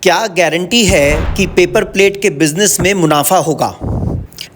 क्या गारंटी है कि पेपर प्लेट के बिजनेस में मुनाफा होगा?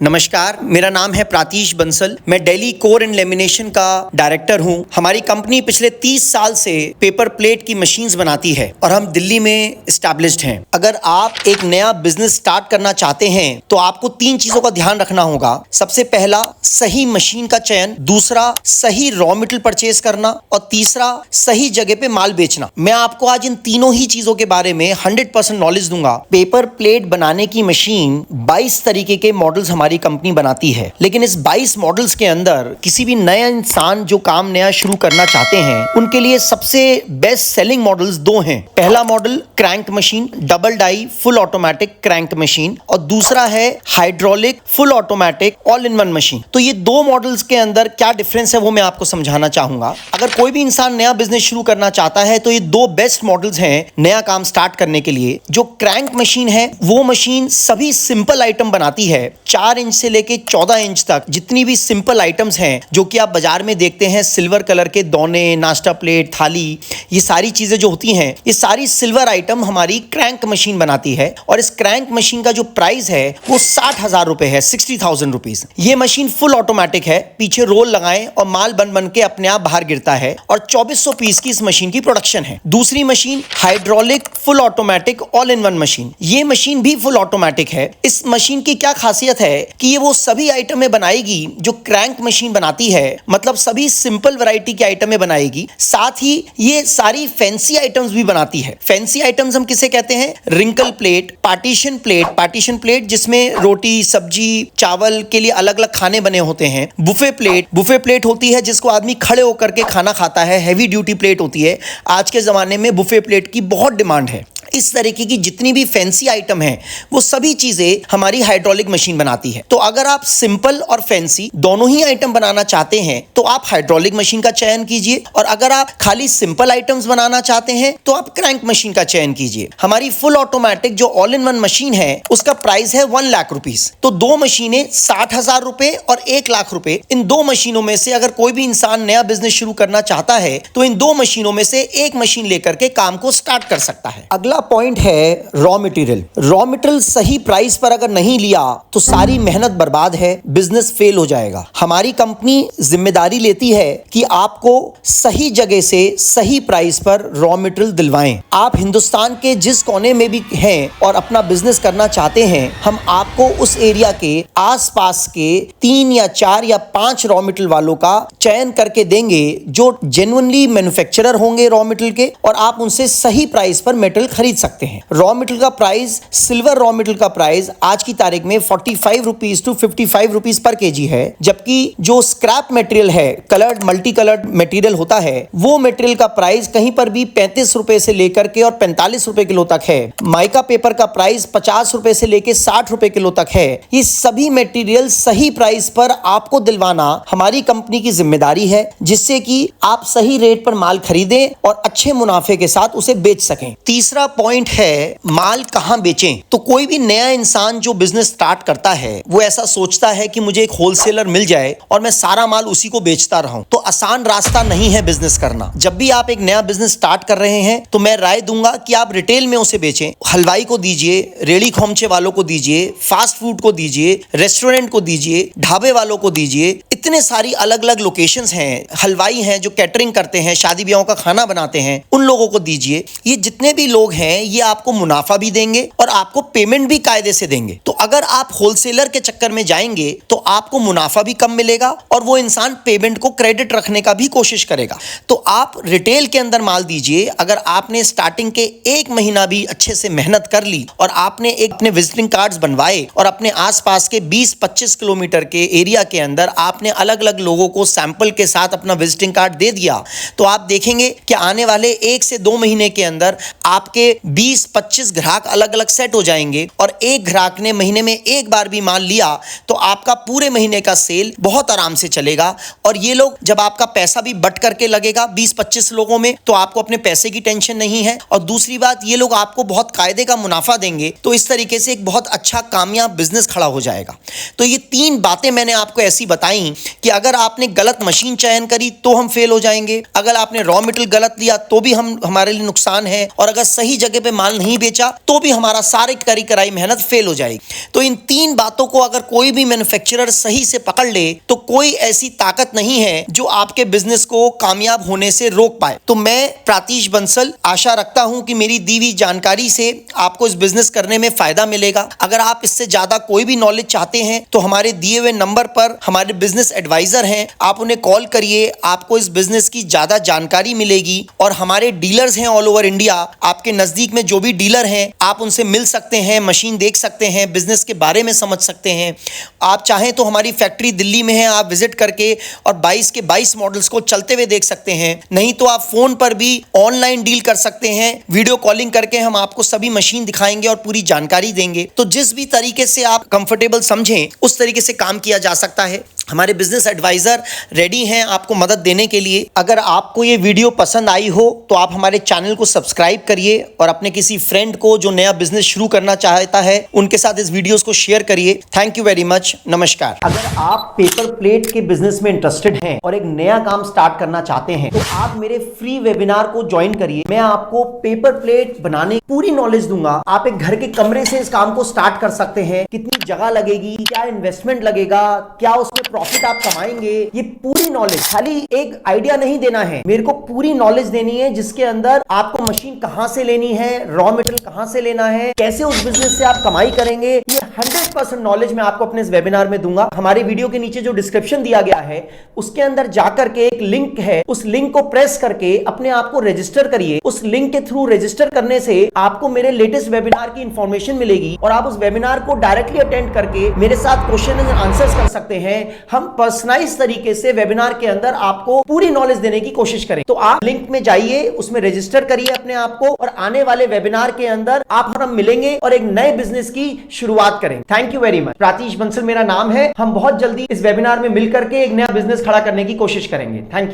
नमस्कार, मेरा नाम है प्रातीश बंसल। मैं दिल्ली कोर एंड लेमिनेशन का डायरेक्टर हूं। हमारी कंपनी पिछले 30 साल से पेपर प्लेट की मशीन्स बनाती है और हम दिल्ली में एस्टैब्लिश्ड हैं। अगर आप एक नया बिजनेस स्टार्ट करना चाहते हैं तो आपको 3 चीजों का ध्यान रखना होगा। सबसे पहला, सही मशीन का चयन। दूसरा, सही रॉ मटेरियल परचेज करना। और तीसरा, सही जगह पे माल बेचना। मैं आपको आज इन तीनों ही चीजों के बारे में 100% नॉलेज दूंगा। पेपर प्लेट बनाने की मशीन 22 तरीके के मॉडल्स हमारी कंपनी बनाती है, लेकिन इस 22 मॉडल्स के अंदर किसी भी नया इंसान जो काम नया शुरू करना चाहते हैं उनके लिए सबसे बेस्ट सेलिंग मॉडल्स 2 हैं। पहला model crank machine, double die full automatic crank machine, और दूसरा है hydraulic full automatic all in one machine. तो ये 2 मॉडल्स के अंदर क्या डिफरेंस है वो मैं आपको समझाना चाहूंगा। अगर कोई भी इंसान नया बिजनेस शुरू करना चाहता है तो ये 2 बेस्ट मॉडल्स हैं नया काम स्टार्ट करने के लिए। जो क्रैंक मशीन है वो मशीन सभी सिंपल आइटम बनाती है। 4 इंच से लेके 14 इंच तक जितनी भी सिंपल आइटम्स हैं जो कि आप बाजार में देखते हैं, सिल्वर कलर के दोने, नाश्ता प्लेट, थाली, ये सारी चीजें जो होती हैं, ये सारी सिल्वर आइटम हमारी क्रैंक मशीन बनाती है। और इस क्रैंक मशीन का जो प्राइस है वो 60,000 रुपए है, 60,000 रुपीज। ये मशीन फुल ऑटोमेटिक है, पीछे रोल लगाएं और माल बन बन के अपने आप बाहर गिरता है, और 2400 पीस की इस मशीन की प्रोडक्शन है। दूसरी machine hydraulic full automatic all in one machine. ये मशीन भी फुल ऑटोमेटिक है। इस मशीन की क्या खासियत है कि ये वो सभी आइटमें बनाएगी जो क्रैंक मशीन बनाती है, मतलब सभी सिंपल वैरायटी की आइटमें बनाएगी। साथ ही ये सारी फैंसी आइटम्स भी बनाती है। फैंसी आइटम्स हम किसे कहते हैं? Wrinkle plate, partition plate, partition plate जिसमें रोटी, सब्जी, चावल के लिए अलग अलग खाने बने होते हैं। बुफे प्लेट, बुफे प्लेट होती है जिसको आदमी खड़े होकर के खाना खाता है, हैवी ड्यूटी प्लेट होती है। आज के जमाने में बुफे प्लेट की बहुत डिमांड है। इस तरीके की जितनी भी फैंसी आइटम है वो सभी चीजें हमारी हाइड्रोलिक मशीन बनाती है। तो अगर आप सिंपल और फैंसी दोनों ही आइटम बनाना चाहते हैं तो आप हाइड्रोलिक मशीन का चयन कीजिए, और अगर आप खाली सिंपल आइटम्स बनाना चाहते हैं तो आप क्रैंक मशीन का चयन कीजिए। हमारी फुल ऑटोमेटिक जो ऑल इन वन मशीन है उसका प्राइस है 1 लाख रुपीज। तो 2 मशीनें 60,000 रुपए और 1 लाख रुपए। इन 2 मशीनों में से अगर कोई भी इंसान नया बिजनेस शुरू करना चाहता है तो इन 2 मशीनों में से एक मशीन लेकर के काम को स्टार्ट कर सकता है। अगला पॉइंट है रॉ मटेरियल। रॉ मटेरियल सही प्राइस पर अगर नहीं लिया तो सारी मेहनत बर्बाद है, बिजनेस फेल हो जाएगा। हमारी कंपनी जिम्मेदारी लेती है कि आपको सही जगह से सही प्राइस पर रॉ मटेरियल दिलवाएं। आप हिंदुस्तान के जिस कोने में भी हैं और अपना बिजनेस करना चाहते हैं, हम आपको उस एरिया के आसपास के 3 या 4 या 5 रॉ मटेरियल वालों का चयन करके देंगे जो जेन्युइनली मैन्युफैक्चरर होंगे रॉ मटेरियल के, और आप उनसे सही प्राइस पर मटेरियल खरीद सकते हैं। रॉ मटेरियल का प्राइस, सिल्वर रॉ मटेरियल का प्राइस आज की तारीख में 45 rupees to 55 rupees per KG है, जबकि जो स्क्रैप मटेरियल है, कलर्ड मल्टी कलर्ड मटेरियल होता है, वो मटेरियल का प्राइस कहीं पर भी 35 रुपए से लेकर के और 45 रुपए किलो तक है। माइका पेपर का प्राइस 50 रुपए से लेकर 60 रुपए किलो तक है। ये सभी मटेरियल सही प्राइस पर आपको दिलवाना हमारी कंपनी की जिम्मेदारी है, जिससे कि आप सही रेट पर माल खरीदें और अच्छे मुनाफे के साथ उसे बेच सकें। तीसरा पॉइंट है माल कहां बेचें। तो कोई भी नया इंसान जो बिजनेस स्टार्ट करता है वो ऐसा सोचता है कि मुझे एक होलसेलर मिल जाए और मैं सारा माल उसी को बेचता रहूं। तो आसान रास्ता नहीं है बिजनेस करना। जब भी आप एक नया बिजनेस स्टार्ट कर रहे हैं तो मैं राय दूंगा कि आप रिटेल में उसे बेचें। हलवाई को दीजिए, रेड़ी खोमचे वालों को दीजिए, फास्ट फूड को दीजिए, रेस्टोरेंट को दीजिए, ढाबे वालों को दीजिए। इतने सारी अलग अलग लोकेशंस हैं। हलवाई हैं जो कैटरिंग करते हैं, शादी ब्याहों का खाना बनाते हैं, उन लोगों को दीजिए। ये जितने भी लोग हैं ये आपको मुनाफा भी देंगे और आपको पेमेंट भी कायदे से देंगे। तो अगर आप होलसेलर के चक्कर में जाएंगे तो आपको मुनाफा भी कम मिलेगा और वो इंसान पेमेंट को क्रेडिट रखने का भी कोशिश करेगा। तो आप रिटेल के अंदर माल दीजिए। अगर आपने स्टार्टिंग के 1 महीना भी अच्छे से मेहनत कर ली और आपने एक अपने विजिटिंग कार्ड्स बनवाए और अपने आसपास के 20-25 किलोमीटर के एरिया के अंदर आपने अलग अलग लोगों को सैंपल के साथ अपना विजिटिंग कार्ड दे दिया, तो आप देखेंगे कि आने वाले 1 से 2 महीने के अंदर आपके 20-25 ग्राहक अलग अलग सेट हो जाएंगे, और एक ग्राहक ने महीने में एक बार भी माल लिया तो आपका पूरे महीने का सेल बहुत आराम से चलेगा। और ये लोग जब आपका पैसा भी बट करके लगेगा 20-25 लोगों में, तो आपको अपने पैसे की टेंशन नहीं है। और दूसरी बात, ये लोग आपको बहुत कायदे का मुनाफा देंगे। तो इस तरीके से एक बहुत अच्छा कामयाब बिजनेस खड़ा हो जाएगा। तो ये 3 बातें मैंने आपको ऐसी बताई कि अगर आपने गलत मशीन चयन करी तो हम फेल हो जाएंगे, अगर आपने रॉ मटेरियल गलत लिया तो भी हमारे लिए नुकसान है, और अगर सही जगह जगह पे माल नहीं बेचा तो भी हमारा सारी करी कराई मेहनत फेल हो जाएगी। तो इन 3 बातों को अगर कोई भी मैन्युफैक्चरर सही से पकड़ ले तो कोई ऐसी ताकत नहीं है जो आपके बिजनेस को कामयाब होने से रोक पाए। तो मैं प्रातीश बंसल आशा रखता हूं कि मेरी दी हुई जानकारी से आपको इस बिजनेस करने में फायदा मिलेगा। अगर आप इससे ज्यादा कोई भी नॉलेज चाहते हैं तो हमारे दिए हुए नंबर पर हमारे बिजनेस एडवाइजर हैं, आप उन्हें कॉल करिए, आपको इस बिजनेस की ज्यादा जानकारी मिलेगी। और हमारे डीलर्स हैं ऑल ओवर इंडिया, आपके नजदीक में जो भी डीलर हैं आप उनसे मिल सकते हैं, मशीन देख सकते हैं, बिजनेस के बारे में समझ सकते हैं। आप चाहें तो हमारी फैक्ट्री दिल्ली में है, आप विजिट करके और 22 के 22 मॉडल्स को चलते हुए देख सकते हैं। नहीं तो आप फोन पर भी ऑनलाइन डील कर सकते हैं, वीडियो कॉलिंग करके हम आपको सभी मशीन दिखाएंगे और पूरी जानकारी देंगे। तो जिस भी तरीके से आप कंफर्टेबल समझें उस तरीके से काम किया जा सकता है। हमारे बिजनेस एडवाइजर रेडी हैं आपको मदद देने के लिए। अगर आपको ये वीडियो पसंद आई हो तो आप हमारे चैनल को सब्सक्राइब करिए और अपने किसी फ्रेंड को जो नया बिजनेस शुरू करना चाहता है उनके साथ इस वीडियोस को शेयर करिए। Thank you very much. नमस्कार। अगर आप पेपर प्लेट के बिजनेस में इंटरेस्टेड हैं और एक नया काम स्टार्ट करना चाहते हैं तो आप मेरे फ्री वेबिनार को ज्वाइन करिए। मैं आपको पेपर प्लेट बनाने की पूरी नॉलेज दूंगा। आप एक घर के कमरे से इस काम को स्टार्ट कर सकते हैं। कितनी जगह लगेगी, क्या इन्वेस्टमेंट लगेगा, क्या उसमें प्रॉफिट आप कमाएंगे, ये पूरी नॉलेज। खाली एक आइडिया नहीं देना है, मेरे को पूरी नॉलेज देनी है जिसके अंदर आपको मशीन कहां से लेनी है, रॉ मटेरियल कहां से लेना है, कैसे उस बिजनेस से आप कमाई करेंगे। ये 100% नॉलेज मैं आपको अपने इस वेबिनार में दूंगा। हमारे वीडियो के नीचे जो डिस्क्रिप्शन दिया गया है उसके अंदर जाकर के एक लिंक है, उस लिंक को प्रेस करके अपने आप को रजिस्टर करिए। उस लिंक के थ्रू रजिस्टर करने से आपको मेरे लेटेस्ट वेबिनार की इंफॉर्मेशन मिलेगी और आप उस वेबिनार को डायरेक्टली अटेंड करके मेरे साथ क्वेश्चन एंड आंसर्स कर सकते हैं। हम पर्सनलाइज तरीके से वेबिनार के अंदर आपको पूरी नॉलेज देने की कोशिश करें। तो आप लिंक में जाइए, उसमें रजिस्टर करिए अपने आप को और आने वाले वेबिनार के अंदर आप और हम मिलेंगे और एक नए बिजनेस की शुरुआत करें। Thank you very much. Pratish Bansal मेरा नाम है। हम बहुत जल्दी इस वेबिनार में मिलकर के एक नया बिजनेस खड़ा करने की कोशिश करेंगे। Thank you.